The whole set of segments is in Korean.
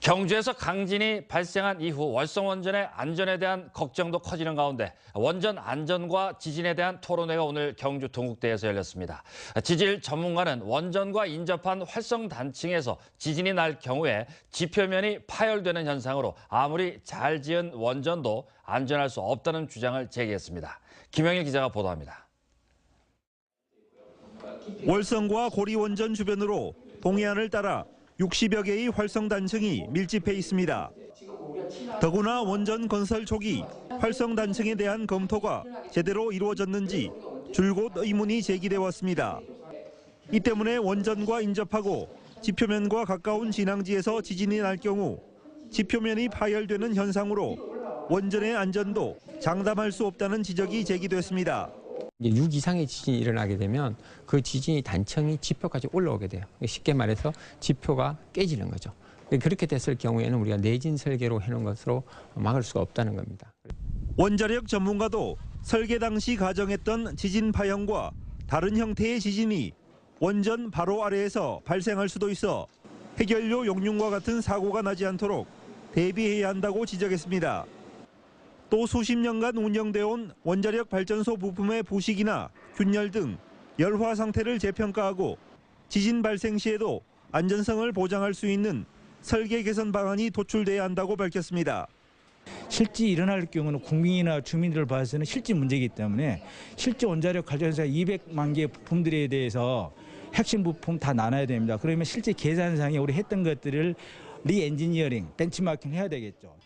경주에서 강진이 발생한 이후 월성 원전의 안전에 대한 걱정도 커지는 가운데 원전 안전과 지진에 대한 토론회가 오늘 경주 동국대에서 열렸습니다. 지질 전문가는 원전과 인접한 활성 단층에서 지진이 날 경우에 지표면이 파열되는 현상으로 아무리 잘 지은 원전도 안전할 수 없다는 주장을 제기했습니다. 김영일 기자가 보도합니다. 월성과 고리 원전 주변으로 동해안을 따라 60여 개의 활성 단층이 밀집해 있습니다. 더구나 원전 건설 초기 활성 단층에 대한 검토가 제대로 이루어졌는지 줄곧 의문이 제기돼 왔습니다. 이 때문에 원전과 인접하고 지표면과 가까운 진앙지에서 지진이 날 경우 지표면이 파열되는 현상으로 원전의 안전도 장담할 수 없다는 지적이 제기됐습니다. 6 이상의 지진이 일어나게 되면 그 지진이 단층이 지표까지 올라오게 돼요. 쉽게 말해서 지표가 깨지는 거죠. 그렇게 됐을 경우에는 우리가 내진 설계로 해놓은 것으로 막을 수가 없다는 겁니다. 원자력 전문가도 설계 당시 가정했던 지진 파형과 다른 형태의 지진이 원전 바로 아래에서 발생할 수도 있어 해결료 용융과 같은 사고가 나지 않도록 대비해야 한다고 지적했습니다. 또 수십 년간 운영되어 온 원자력 발전소 부품의 부식이나 균열 등 열화 상태를 재평가하고 지진 발생 시에도 안전성을 보장할 수 있는 설계 개선 방안이 도출돼야 한다고 밝혔습니다. 실제 일어날 경우는 국민이나 주민들을 봐서는 실제 문제이기 때문에 실제 원자력 발전소 200만 개의 부품들에 대해서 핵심 부품 다 나눠야 됩니다. 그러면 실제 계산상에 우리 했던 것들을 리엔지니어링, 벤치마킹 해야 되겠죠.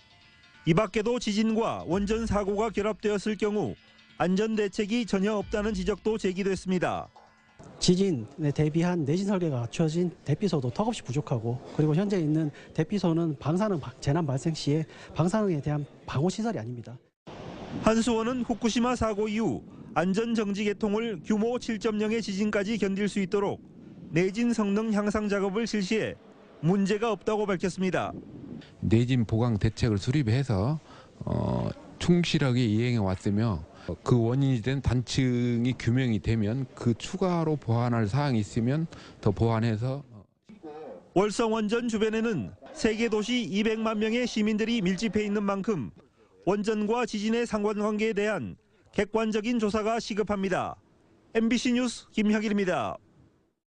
이 밖에도 지진과 원전 사고가 결합되었을 경우 안전 대책이 전혀 없다는 지적도 제기됐습니다. 지진에 대비한 내진 설계가 갖춰진 대피소도 턱없이 부족하고 그리고 현재 있는 대피소는 방사능 재난 발생 시에 방사능에 대한 방호 시설이 아닙니다. 한수원은 후쿠시마 사고 이후 안전 정지 계통을 규모 7.0의 지진까지 견딜 수 있도록 내진 성능 향상 작업을 실시해 문제가 없다고 밝혔습니다. 내진 보강 대책을 수립해서 충실하게 이행해 왔으며 그 원인이 된 단층이 규명이 되면 그 추가로 보완할 사항이 있으면 더 보완해서. 월성 원전 주변에는 세계 도시 200만 명의 시민들이 밀집해 있는 만큼 원전과 지진의 상관관계에 대한 객관적인 조사가 시급합니다. MBC 뉴스 김혁일입니다.